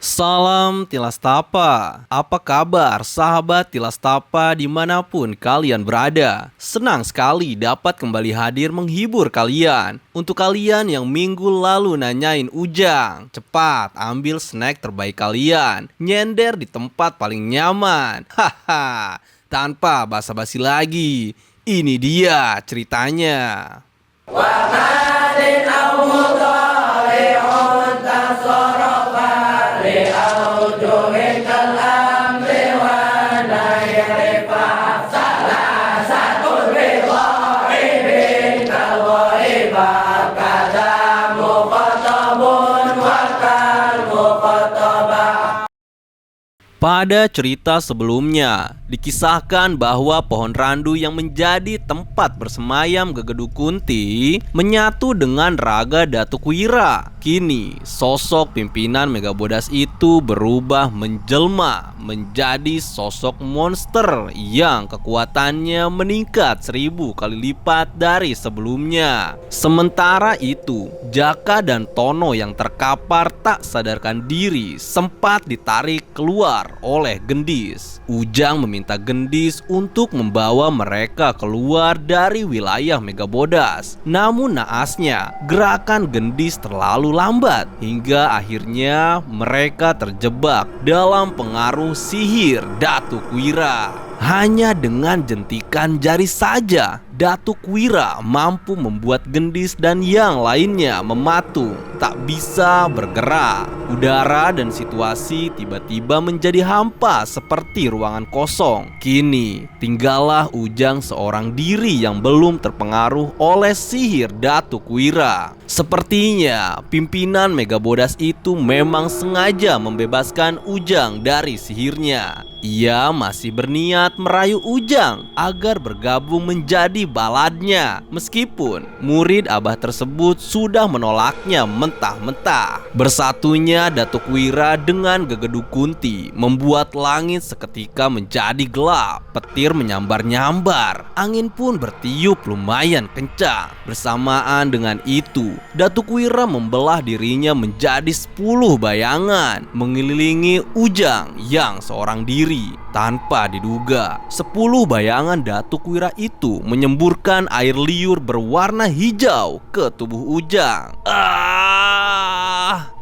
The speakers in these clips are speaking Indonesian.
Salam Tilastapa. Apa kabar sahabat Tilastapa dimanapun kalian berada? Senang sekali dapat kembali hadir menghibur kalian. Untuk kalian yang minggu lalu nanyain Ujang, cepat ambil snack terbaik kalian, nyender di tempat paling nyaman. Haha, tanpa basa-basi lagi, ini dia ceritanya. Pada cerita sebelumnya, dikisahkan bahwa pohon randu yang menjadi tempat bersemayam Gegedu Kunti menyatu dengan raga Datuk Wira. Kini, sosok pimpinan Megabodas itu berubah menjelma menjadi sosok monster yang kekuatannya meningkat 1000 kali lipat dari sebelumnya. Sementara itu, Jaka dan Tono yang terkapar tak sadarkan diri sempat ditarik keluar oleh Gendis. Ujang meminta Gendis untuk membawa mereka keluar dari wilayah Megabodas. Namun naasnya, gerakan Gendis terlalu lambat hingga akhirnya mereka terjebak dalam pengaruh sihir Datuk Wira. Hanya dengan jentikan jari saja, Datuk Wira mampu membuat Gendis dan yang lainnya mematung, tak bisa bergerak. Udara dan situasi tiba-tiba menjadi hampa seperti ruangan kosong. Kini, tinggallah Ujang seorang diri yang belum terpengaruh oleh sihir Datuk Wira. Sepertinya, pimpinan Megabodas itu memang sengaja membebaskan Ujang dari sihirnya. Ia masih berniat merayu Ujang agar bergabung menjadi baladnya, meskipun murid Abah tersebut sudah menolaknya mentah-mentah. Bersatunya Datuk Wira dengan Gegedu Kunti membuat langit seketika menjadi gelap. Petir menyambar-nyambar, angin pun bertiup lumayan kencang. Bersamaan dengan itu, Datuk Wira membelah dirinya menjadi 10 bayangan mengelilingi Ujang yang seorang diri. Tanpa diduga, 10 bayangan Datuk Wira itu menyemburkan air liur berwarna hijau ke tubuh Ujang.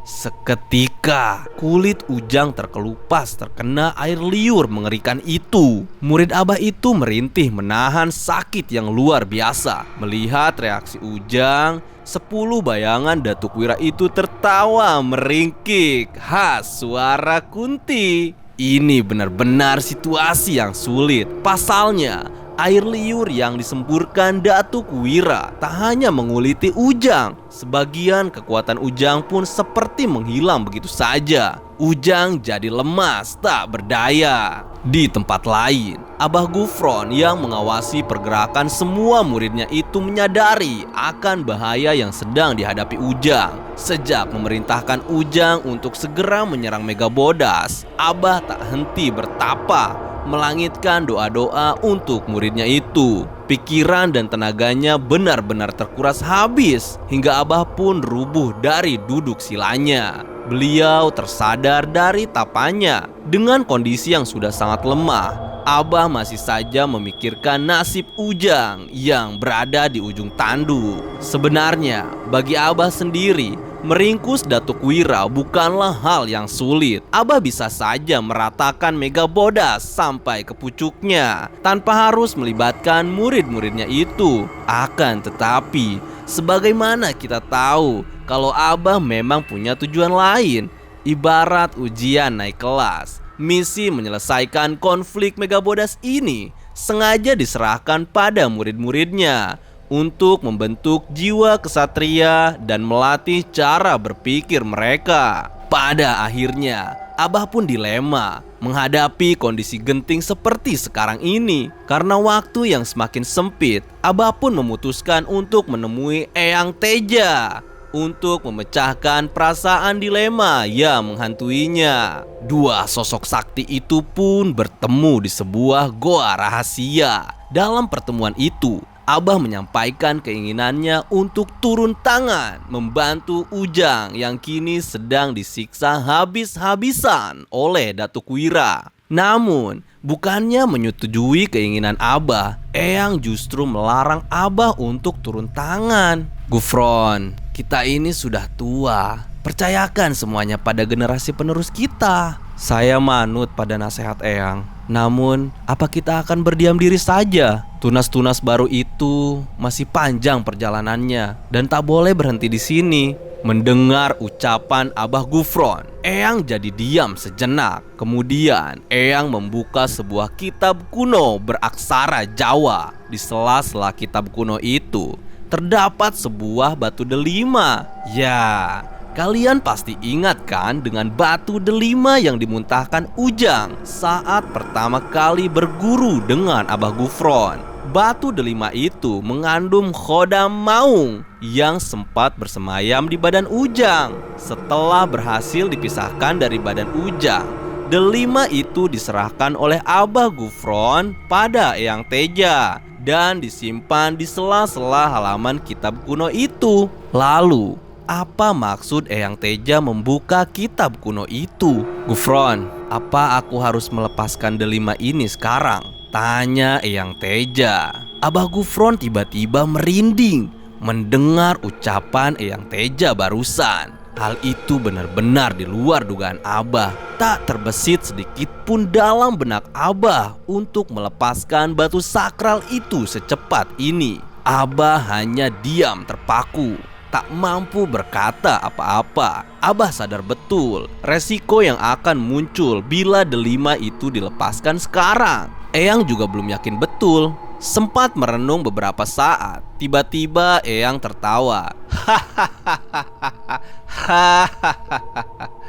Seketika kulit Ujang terkelupas terkena air liur mengerikan itu. Murid Abah itu merintih menahan sakit yang luar biasa. Melihat reaksi Ujang, 10 bayangan Datuk Wira itu tertawa meringkik khas suara Kunti. Ini benar-benar situasi yang sulit. Pasalnya, air liur yang disemburkan Datuk Wira tak hanya menguliti Ujang, sebagian kekuatan Ujang pun seperti menghilang begitu saja. Ujang jadi lemas tak berdaya. Di tempat lain, Abah Gufron yang mengawasi pergerakan semua muridnya itu menyadari akan bahaya yang sedang dihadapi Ujang. Sejak memerintahkan Ujang untuk segera menyerang Megabodas, Abah tak henti bertapa melangitkan doa-doa untuk muridnya itu. Pikiran dan tenaganya benar-benar terkuras habis hingga Abah pun rubuh dari duduk silanya. Beliau tersadar dari tapanya. Dengan kondisi yang sudah sangat lemah, Abah masih saja memikirkan nasib Ujang yang berada di ujung tanduk. Sebenarnya, bagi Abah sendiri, meringkus Datuk Wira bukanlah hal yang sulit. Abah bisa saja meratakan Megabodas sampai ke pucuknya tanpa harus melibatkan murid-muridnya itu. Akan tetapi, sebagaimana kita tahu kalau Abah memang punya tujuan lain. Ibarat ujian naik kelas, misi menyelesaikan konflik Megabodas ini sengaja diserahkan pada murid-muridnya untuk membentuk jiwa kesatria dan melatih cara berpikir mereka. Pada akhirnya, Abah pun dilema menghadapi kondisi genting seperti sekarang ini. Karena waktu yang semakin sempit, Abah pun memutuskan untuk menemui Eyang Teja untuk memecahkan perasaan dilema yang menghantuinya. Dua sosok sakti itu pun bertemu di sebuah goa rahasia. Dalam pertemuan itu, Abah menyampaikan keinginannya untuk turun tangan membantu Ujang yang kini sedang disiksa habis-habisan oleh Datuk Wira. Namun, bukannya menyetujui keinginan Abah, Eyang justru melarang Abah untuk turun tangan. Gufron, kita ini sudah tua. Percayakan semuanya pada generasi penerus kita. Saya manut pada nasihat Eyang. Namun, apa kita akan berdiam diri saja? Tunas-tunas baru itu masih panjang perjalanannya dan tak boleh berhenti di sini. Mendengar ucapan Abah Gufron, Eyang jadi diam sejenak. Kemudian Eyang membuka sebuah kitab kuno beraksara Jawa. Di sela-sela kitab kuno itu terdapat sebuah batu delima. Ya, kalian pasti ingat kan dengan batu delima yang dimuntahkan Ujang saat pertama kali berguru dengan Abah Gufron. Batu delima itu mengandung khodam maung yang sempat bersemayam di badan Ujang. Setelah berhasil dipisahkan dari badan Ujang, delima itu diserahkan oleh Abah Gufron pada Eyang Teja dan disimpan di sela-sela halaman kitab kuno itu. Lalu, apa maksud Eyang Teja membuka kitab kuno itu? Gufron, apa aku harus melepaskan delima ini sekarang? Tanya Eyang Teja. Abah Gufron tiba-tiba merinding mendengar ucapan Eyang Teja barusan. Hal itu benar-benar di luar dugaan Abah. Tak terbesit sedikit pun dalam benak Abah untuk melepaskan batu sakral itu secepat ini. Abah hanya diam terpaku, tak mampu berkata apa-apa. Abah sadar betul resiko yang akan muncul bila delima itu dilepaskan sekarang. Eyang juga belum yakin betul. Sempat merenung beberapa saat. Tiba-tiba Eyang tertawa.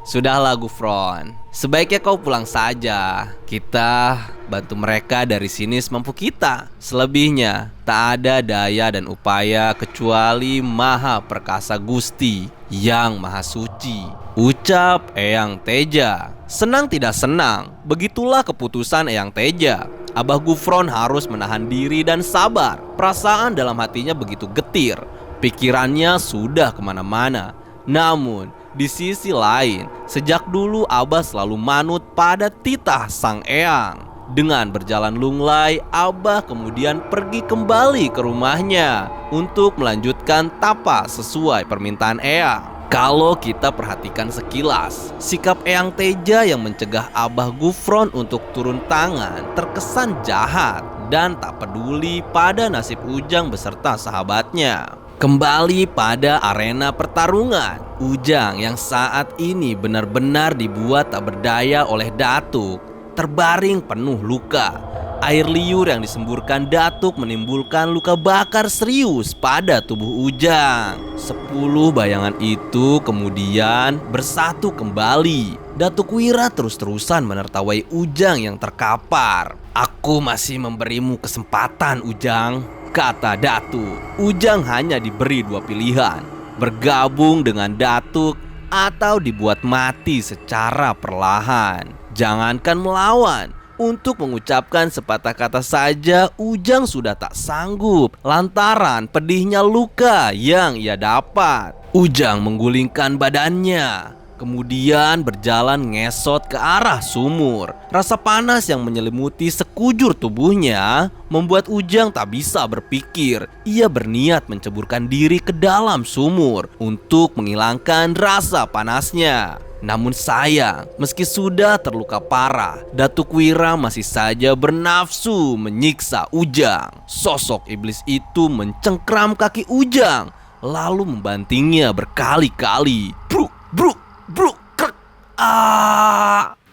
Sudahlah Gufron, sebaiknya kau pulang saja. Kita bantu mereka dari sini semampu kita. Selebihnya tak ada daya dan upaya kecuali Maha Perkasa Gusti yang Maha Suci, ucap Eyang Teja. Senang tidak senang, begitulah keputusan Eyang Teja. Abah Gufron harus menahan diri dan sabar. Perasaan dalam hatinya begitu getir. Pikirannya sudah kemana-mana. Namun, di sisi lain, sejak dulu Abah selalu manut pada titah sang Eyang. Dengan berjalan lunglai, Abah kemudian pergi kembali ke rumahnya untuk melanjutkan tapa sesuai permintaan Eyang. Kalau kita perhatikan sekilas, sikap Eyang Teja yang mencegah Abah Gufron untuk turun tangan terkesan jahat dan tak peduli pada nasib Ujang beserta sahabatnya. Kembali pada arena pertarungan, Ujang yang saat ini benar-benar dibuat tak berdaya oleh Datuk, terbaring penuh luka. Air liur yang disemburkan Datuk menimbulkan luka bakar serius pada tubuh Ujang. 10 bayangan itu kemudian bersatu kembali. Datuk Wira terus-terusan menertawai Ujang yang terkapar. Aku masih memberimu kesempatan Ujang, kata Datuk. Ujang hanya diberi 2 pilihan, bergabung dengan Datuk atau dibuat mati secara perlahan. Jangankan melawan, untuk mengucapkan sepatah kata saja Ujang sudah tak sanggup lantaran pedihnya luka yang ia dapat. Ujang menggulingkan badannya, kemudian berjalan ngesot ke arah sumur. Rasa panas yang menyelimuti sekujur tubuhnya membuat Ujang tak bisa berpikir. Ia berniat menceburkan diri ke dalam sumur untuk menghilangkan rasa panasnya. Namun sayang, meski sudah terluka parah, Datuk Wira masih saja bernafsu menyiksa Ujang. Sosok iblis itu mencengkram kaki Ujang, lalu membantingnya berkali-kali. Bruk, bruk, bruk, krek.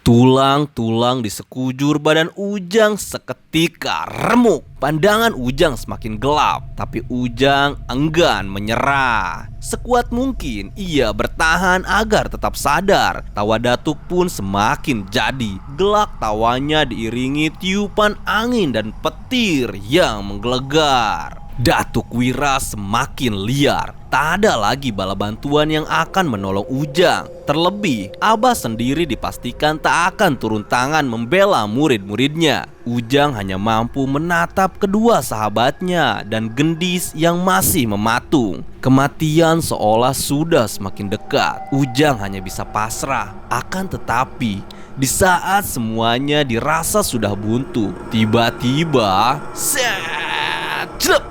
Tulang-tulang di sekujur badan Ujang seketika remuk. Pandangan Ujang semakin gelap, tapi Ujang enggan menyerah. Sekuat mungkin ia bertahan agar tetap sadar. Tawa Datuk pun semakin jadi. Gelak tawanya diiringi tiupan angin dan petir yang menggelegar. Datuk Wira semakin liar. Tak ada lagi bala bantuan yang akan menolong Ujang. Terlebih, Abah sendiri dipastikan tak akan turun tangan membela murid-muridnya. Ujang hanya mampu menatap kedua sahabatnya dan Gendis yang masih mematung. Kematian seolah sudah semakin dekat. Ujang hanya bisa pasrah. Akan tetapi, di saat semuanya dirasa sudah buntu, tiba-tiba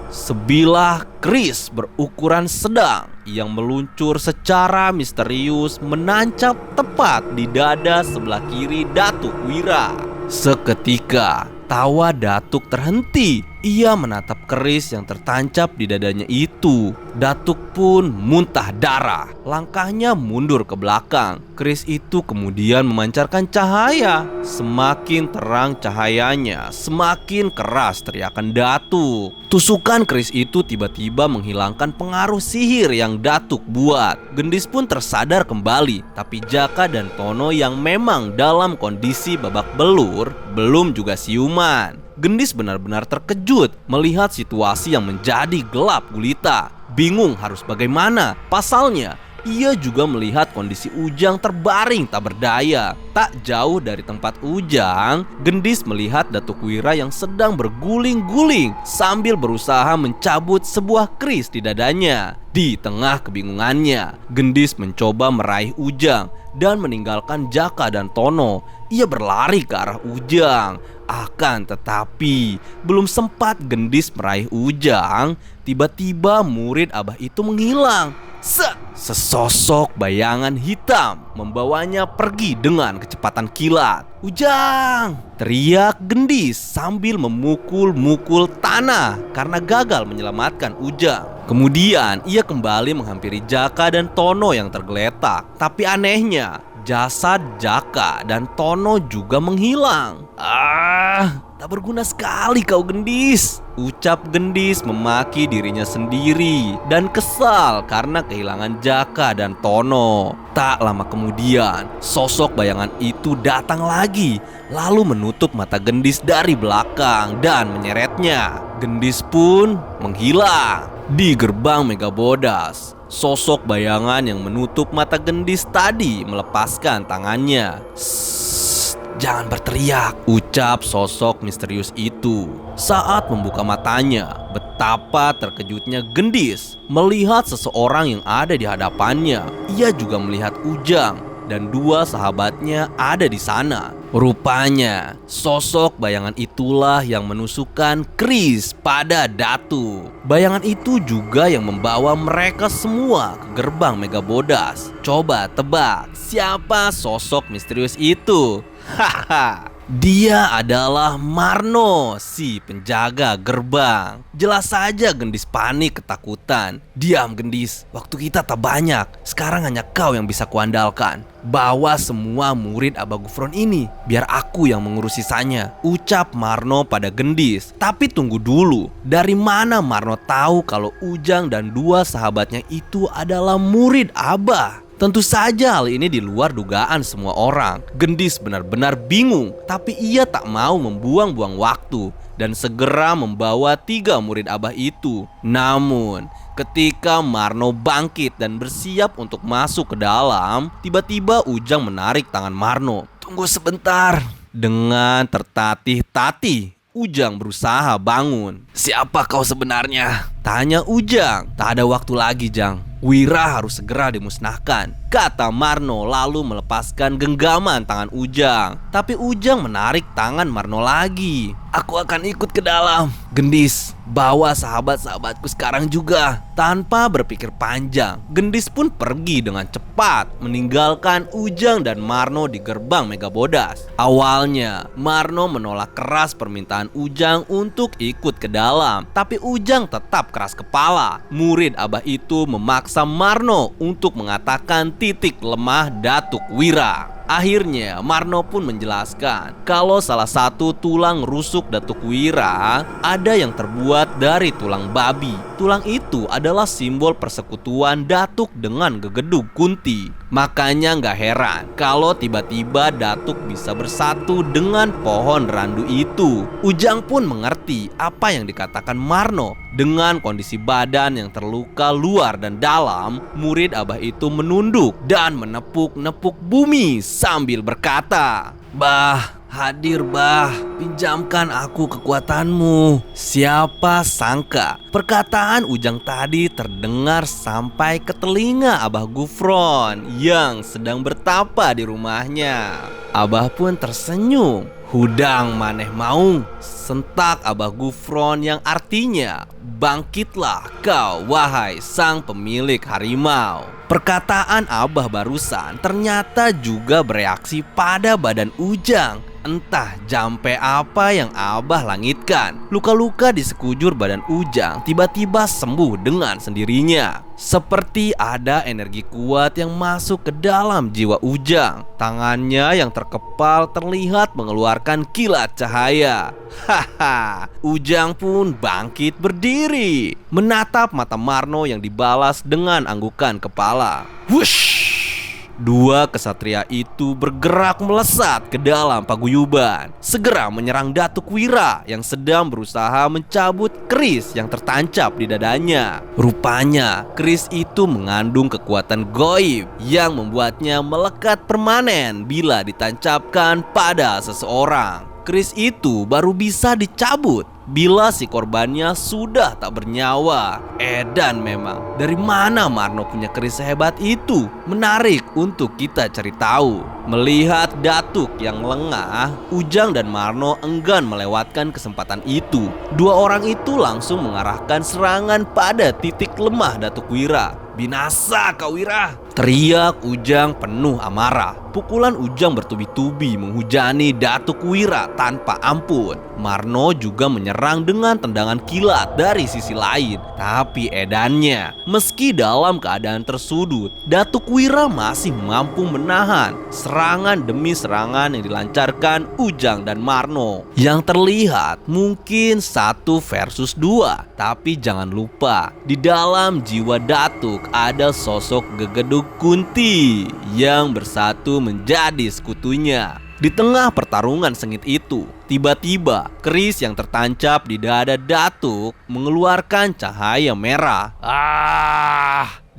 sebilah keris berukuran sedang yang meluncur secara misterius menancap tepat di dada sebelah kiri Datuk Wira. Seketika, tawa Datuk terhenti. Ia menatap keris yang tertancap di dadanya itu. Datuk pun muntah darah. Langkahnya mundur ke belakang. Keris itu kemudian memancarkan cahaya. Semakin terang cahayanya, semakin keras teriakan Datuk. Tusukan keris itu tiba-tiba menghilangkan pengaruh sihir yang Datuk buat. Gendis pun tersadar kembali. Tapi Jaka dan Tono yang memang dalam kondisi babak belur belum juga siuman. Gendis benar-benar terkejut melihat situasi yang menjadi gelap gulita. Bingung harus bagaimana. Pasalnya, ia juga melihat kondisi Ujang terbaring tak berdaya. Tak jauh dari tempat Ujang, Gendis melihat Datuk Wira yang sedang berguling-guling sambil berusaha mencabut sebuah keris di dadanya. Di tengah kebingungannya, Gendis mencoba meraih Ujang dan meninggalkan Jaka dan Tono. Ia berlari ke arah Ujang. Akan tetapi, belum sempat Gendis meraih Ujang, tiba-tiba murid Abah itu menghilang. Sesosok bayangan hitam membawanya pergi dengan kecepatan kilat. "Ujang!" teriak Gendis sambil memukul-mukul tanah karena gagal menyelamatkan Ujang. Kemudian ia kembali menghampiri Jaka dan Tono yang tergeletak. Tapi anehnya, jasad Jaka dan Tono juga menghilang. Tak berguna sekali kau Gendis, ucap Gendis memaki dirinya sendiri dan kesal karena kehilangan Jaka dan Tono. Tak lama kemudian, sosok bayangan itu datang lagi, lalu menutup mata Gendis dari belakang dan menyeretnya. Gendis pun menghilang. Di gerbang Megabodas, sosok bayangan yang menutup mata Gendis tadi melepaskan tangannya. "Jangan berteriak," ucap sosok misterius itu. Saat membuka matanya, betapa terkejutnya Gendis melihat seseorang yang ada di hadapannya. Ia juga melihat Ujang dan dua sahabatnya ada di sana. Rupanya, sosok bayangan itulah yang menusukkan keris pada Datuk. Bayangan itu juga yang membawa mereka semua ke gerbang Megabodas. Coba tebak, siapa sosok misterius itu? Haha, dia adalah Marno, si penjaga gerbang. Jelas saja Gendis panik ketakutan. "Diam Gendis, waktu kita tak banyak. Sekarang hanya kau yang bisa kuandalkan. Bawa semua murid Abah Gufron ini, biar aku yang mengurus sisanya," ucap Marno pada Gendis. Tapi tunggu dulu, dari mana Marno tahu kalau Ujang dan dua sahabatnya itu adalah murid Abah? Tentu saja hal ini di luar dugaan semua orang. Gendis benar-benar bingung, tapi ia tak mau membuang-buang waktu dan segera membawa 3 murid Abah itu. Namun, ketika Marno bangkit dan bersiap untuk masuk ke dalam, tiba-tiba Ujang menarik tangan Marno. "Tunggu sebentar." Dengan tertatih-tatih, Ujang berusaha bangun. "Siapa kau sebenarnya?" tanya Ujang. "Tak ada waktu lagi, Jang. Wira harus segera dimusnahkan," kata Marno lalu melepaskan genggaman tangan Ujang. Tapi Ujang menarik tangan Marno lagi. "Aku akan ikut ke dalam. Gendis, bawa sahabat-sahabatku sekarang juga." Tanpa berpikir panjang, Gendis pun pergi dengan cepat, meninggalkan Ujang dan Marno di gerbang Megabodas. Awalnya, Marno menolak keras permintaan Ujang untuk ikut ke dalam. Tapi Ujang tetap keras kepala. Murid Abah itu memaksa Marno untuk mengatakan titik lemah Datuk Wira. Akhirnya Marno pun menjelaskan kalau salah satu tulang rusuk Datuk Wira ada yang terbuat dari tulang babi. Tulang itu adalah simbol persekutuan Datuk dengan Gegedug Kunti. Makanya gak heran kalau tiba-tiba Datuk bisa bersatu dengan pohon randu itu. Ujang pun mengerti apa yang dikatakan Marno. Dengan kondisi badan yang terluka luar dan dalam, murid Abah itu menunduk dan menepuk-nepuk bumi sambil berkata, "Bah, hadir bah, pinjamkan aku kekuatanmu." Siapa sangka perkataan Ujang tadi terdengar sampai ke telinga Abah Gufron yang sedang bertapa di rumahnya. Abah pun tersenyum. "Hudang maneh maung," sentak Abah Gufron yang artinya, "Bangkitlah kau wahai sang pemilik harimau." Perkataan Abah barusan ternyata juga bereaksi pada badan Ujang. Entah jampe apa yang Abah langitkan. Luka-luka di sekujur badan Ujang tiba-tiba sembuh dengan sendirinya. Seperti ada energi kuat yang masuk ke dalam jiwa Ujang. Tangannya yang terkepal terlihat mengeluarkan kilat cahaya. Haha, Ujang pun bangkit berdiri, menatap mata Marno yang dibalas dengan anggukan kepala. Wush! Dua kesatria itu bergerak melesat ke dalam paguyuban, segera menyerang Datuk Wira yang sedang berusaha mencabut keris yang tertancap di dadanya. Rupanya keris itu mengandung kekuatan goib yang membuatnya melekat permanen bila ditancapkan pada seseorang. Keris itu baru bisa dicabut bila si korbannya sudah tak bernyawa. Edan memang, dari mana Marno punya keris sehebat itu? Menarik untuk kita cari tahu. Melihat Datuk yang lengah, Ujang dan Marno enggan melewatkan kesempatan itu. Dua orang itu langsung mengarahkan serangan pada titik lemah Datuk Wira. "Binasa kau Wira!" teriak Ujang penuh amarah. Pukulan Ujang bertubi-tubi menghujani Datuk Wira tanpa ampun. Marno juga menyerang dengan tendangan kilat dari sisi lain. Tapi edannya, meski dalam keadaan tersudut, Datuk Wira masih mampu menahan serangan demi serangan yang dilancarkan Ujang dan Marno. Yang terlihat mungkin 1 versus 2. Tapi jangan lupa, di dalam jiwa Datuk ada sosok Gegeduk Kunti yang bersatu menjadi sekutunya. Di tengah pertarungan sengit itu, tiba-tiba keris yang tertancap di dada Datuk mengeluarkan cahaya merah.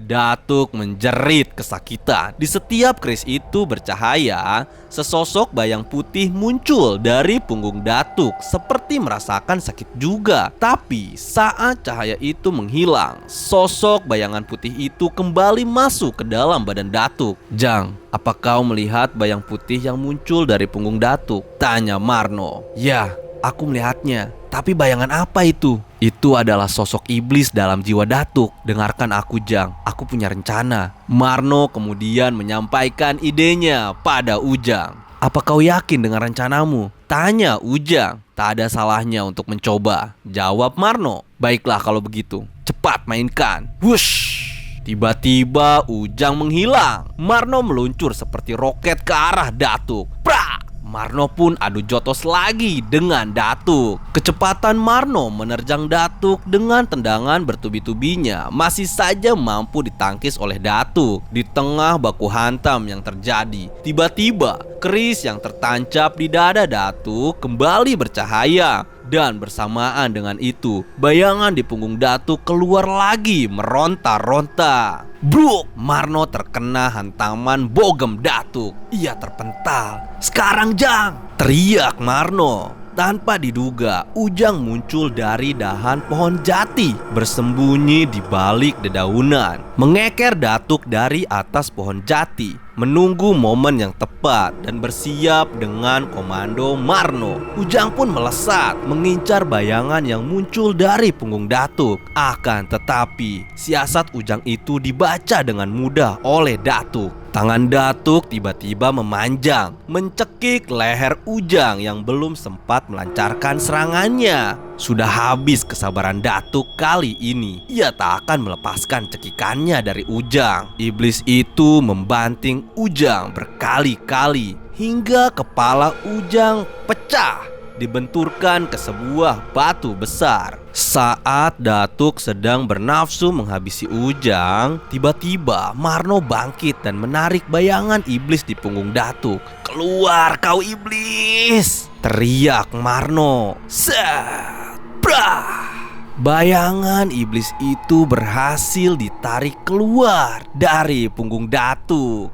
Datuk menjerit kesakitan. Di setiap keris itu bercahaya, sesosok bayang putih muncul dari punggung Datuk seperti merasakan sakit juga. Tapi saat cahaya itu menghilang, sosok bayangan putih itu kembali masuk ke dalam badan Datuk. "Jang, apa kau melihat bayang putih yang muncul dari punggung Datuk?" tanya Marno. "Ya, aku melihatnya. Tapi bayangan apa itu?" "Itu adalah sosok iblis dalam jiwa Datuk. Dengarkan aku Jang, aku punya rencana." Marno kemudian menyampaikan idenya pada Ujang. "Apa kau yakin dengan rencanamu?" tanya Ujang. "Tak ada salahnya untuk mencoba," jawab Marno. "Baiklah kalau begitu, cepat mainkan." Wush! Tiba-tiba Ujang menghilang. Marno meluncur seperti roket ke arah Datuk. Prak! Marno pun adu jotos lagi dengan Datuk. Kecepatan Marno menerjang Datuk dengan tendangan bertubi-tubinya masih saja mampu ditangkis oleh Datuk. Di tengah baku hantam yang terjadi, tiba-tiba keris yang tertancap di dada Datuk kembali bercahaya. Dan bersamaan dengan itu, bayangan di punggung Datuk keluar lagi meronta-ronta. Bruk! Marno terkena hantaman bogem Datuk. Ia terpental. "Sekarang Jang!" teriak Marno. Tanpa diduga, Ujang muncul dari dahan pohon jati, bersembunyi di balik dedaunan, mengeker Datuk dari atas pohon jati, menunggu momen yang tepat dan bersiap dengan komando Marno. Ujang pun melesat mengincar bayangan yang muncul dari punggung Datuk. Akan tetapi, siasat Ujang itu dibaca dengan mudah oleh Datuk. Tangan Datuk tiba-tiba memanjang, mencekik leher Ujang yang belum sempat melancarkan serangannya. Sudah habis kesabaran Datuk kali ini. Ia tak akan melepaskan cekikannya dari Ujang. Iblis itu membanting Ujang berkali-kali hingga kepala Ujang pecah, dibenturkan ke sebuah batu besar. Saat Datuk sedang bernafsu menghabisi Ujang, tiba-tiba Marno bangkit dan menarik bayangan iblis di punggung Datuk. "Keluar kau iblis!" teriak Marno. Set! Brah! Bayangan iblis itu berhasil ditarik keluar dari punggung Datuk.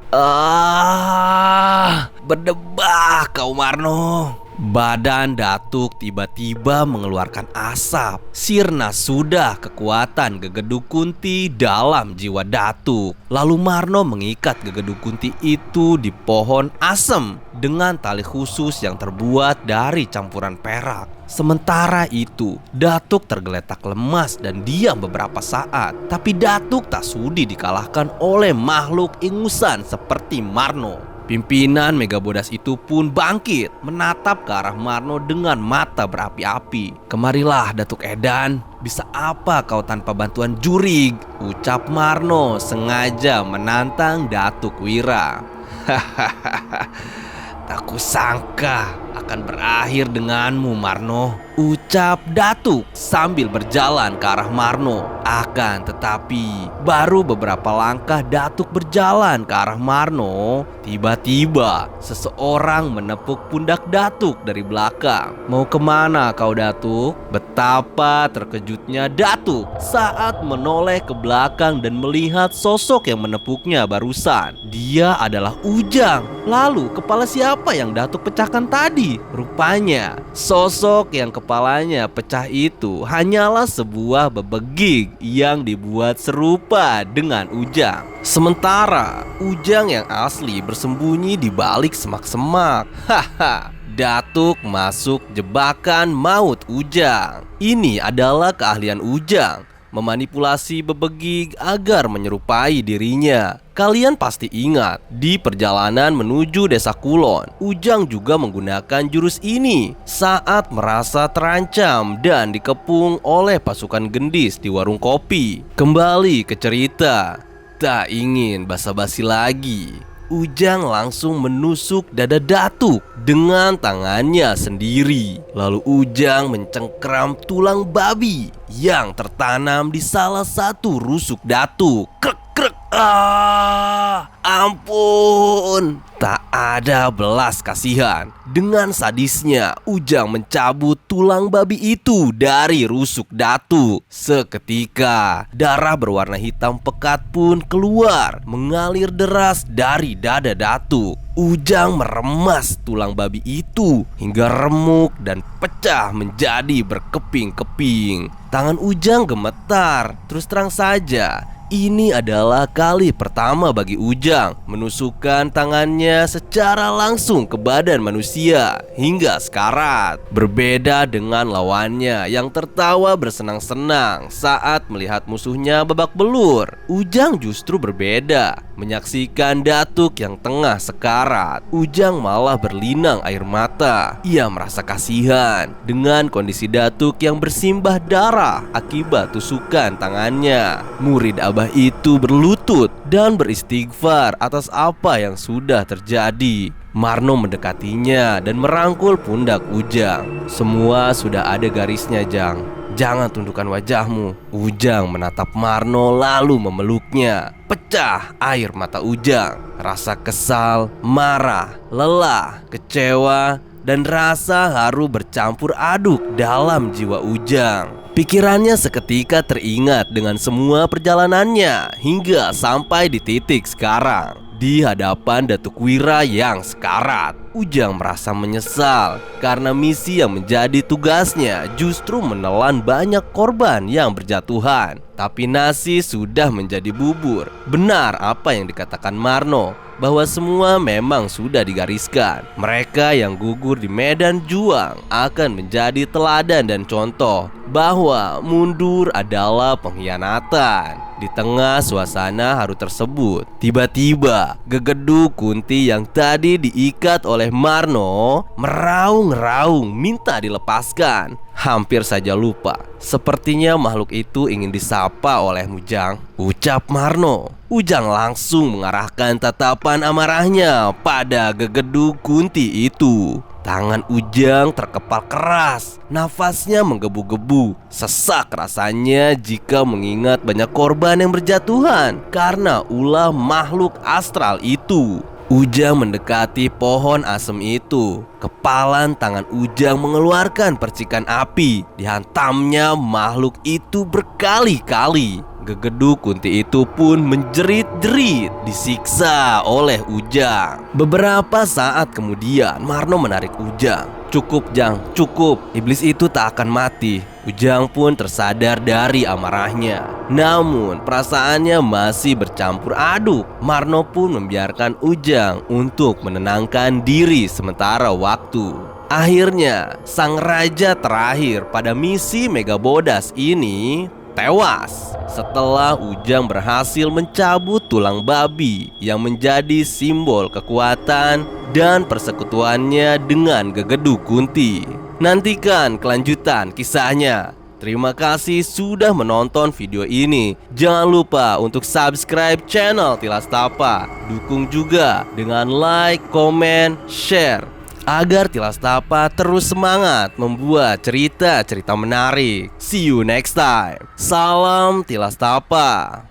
Berdebah kau Marno. Badan Datuk tiba-tiba mengeluarkan asap. Sirna sudah kekuatan Gegeduk Kunti dalam jiwa Datuk. Lalu Marno mengikat Gegeduk Kunti itu di pohon asem dengan tali khusus yang terbuat dari campuran perak. Sementara itu, Datuk tergeletak lemas dan diam beberapa saat. Tapi Datuk tak sudi dikalahkan oleh makhluk ingusan seperti Marno. Pimpinan Megabodas itu pun bangkit, menatap ke arah Marno dengan mata berapi-api. "Kemarilah Datuk Edan, bisa apa kau tanpa bantuan jurig?" ucap Marno sengaja menantang Datuk Wira. "Tak kusangka akan berakhir denganmu Marno," ucap Datuk sambil berjalan ke arah Marno. Akan tetapi baru beberapa langkah Datuk berjalan ke arah Marno, tiba-tiba seseorang menepuk pundak Datuk dari belakang. "Mau kemana kau Datuk?" Betapa terkejutnya Datuk saat menoleh ke belakang dan melihat sosok yang menepuknya barusan. Dia adalah Ujang. Lalu kepala siapa yang Datuk pecahkan tadi? Rupanya sosok yang kepalanya pecah itu hanyalah sebuah bebegik yang dibuat serupa dengan Ujang. Sementara Ujang yang asli bersembunyi di balik semak-semak. Datuk masuk jebakan maut Ujang. Ini adalah keahlian Ujang, memanipulasi bebegik agar menyerupai dirinya. Kalian pasti ingat, di perjalanan menuju Desa Kulon, Ujang juga menggunakan jurus ini saat merasa terancam dan dikepung oleh pasukan gendis di warung kopi. Kembali ke cerita, tak ingin basa-basi lagi, Ujang langsung menusuk dada Datuk dengan tangannya sendiri. Lalu Ujang mencengkram tulang babi yang tertanam di salah satu rusuk Datuk. Krek krek. Ampun. Tak ada belas kasihan. Dengan sadisnya Ujang mencabut tulang babi itu dari rusuk Datuk. Seketika darah berwarna hitam pekat pun keluar, mengalir deras dari dada Datuk. Ujang meremas tulang babi itu hingga remuk dan pecah menjadi berkeping-keping. Tangan Ujang gemetar. Terus terang saja, ini adalah kali pertama bagi Ujang menusukkan tangannya secara langsung ke badan manusia hingga sekarat. Berbeda dengan lawannya yang tertawa bersenang-senang saat melihat musuhnya babak belur, Ujang justru berbeda. Menyaksikan Datuk yang tengah sekarat, Ujang malah berlinang air mata. Ia merasa kasihan dengan kondisi Datuk yang bersimbah darah akibat tusukan tangannya. Murid Abah itu berlutut dan beristighfar atas apa yang sudah terjadi. Marno mendekatinya dan merangkul pundak Ujang. "Semua sudah ada garisnya, Jang. Jangan tundukkan wajahmu." Ujang menatap Marno lalu memeluknya. Pecah air mata Ujang. Rasa kesal, marah, lelah, kecewa, dan rasa haru bercampur aduk dalam jiwa Ujang. Pikirannya seketika teringat dengan semua perjalanannya hingga sampai di titik sekarang, di hadapan Datuk Wira yang sekarat. Ujang merasa menyesal karena misi yang menjadi tugasnya justru menelan banyak korban yang berjatuhan. Tapi nasi sudah menjadi bubur. Benar apa yang dikatakan Marno, bahwa semua memang sudah digariskan. Mereka yang gugur di medan juang akan menjadi teladan dan contoh bahwa mundur adalah pengkhianatan. Di tengah suasana haru tersebut, tiba-tiba Gegeduk Kunti yang tadi diikat oleh Marno meraung-raung minta dilepaskan. Hampir saja lupa, sepertinya makhluk itu ingin disapa oleh Ujang, ucap Marno. Ujang langsung mengarahkan tatapan amarahnya pada Gegeduk Kunti itu. Tangan Ujang terkepal keras, nafasnya menggebu-gebu. Sesak rasanya jika mengingat banyak korban yang berjatuhan karena ulah makhluk astral itu. Ujang mendekati pohon asem itu. Kepalan tangan Ujang mengeluarkan percikan api. Dihantamnya makhluk itu berkali-kali. Gegeduk Kunti itu pun menjerit-jerit, disiksa oleh Ujang. Beberapa saat kemudian Marno menarik Ujang. "Cukup, Jang, cukup. Iblis itu tak akan mati." Ujang pun tersadar dari amarahnya. Namun perasaannya masih bercampur aduk. Marno pun membiarkan Ujang untuk menenangkan diri sementara waktu. Akhirnya sang raja terakhir pada misi Megabodas ini tewas setelah Ujang berhasil mencabut tulang babi yang menjadi simbol kekuatan dan persekutuannya dengan Gegeduk Kunti. Nantikan kelanjutan kisahnya. Terima kasih sudah menonton video ini. Jangan lupa untuk subscribe channel Tilas Tapa. Dukung juga dengan like, komen, share agar Tilas Tapa terus semangat membuat cerita-cerita menarik. See you next time. Salam Tilas Tapa.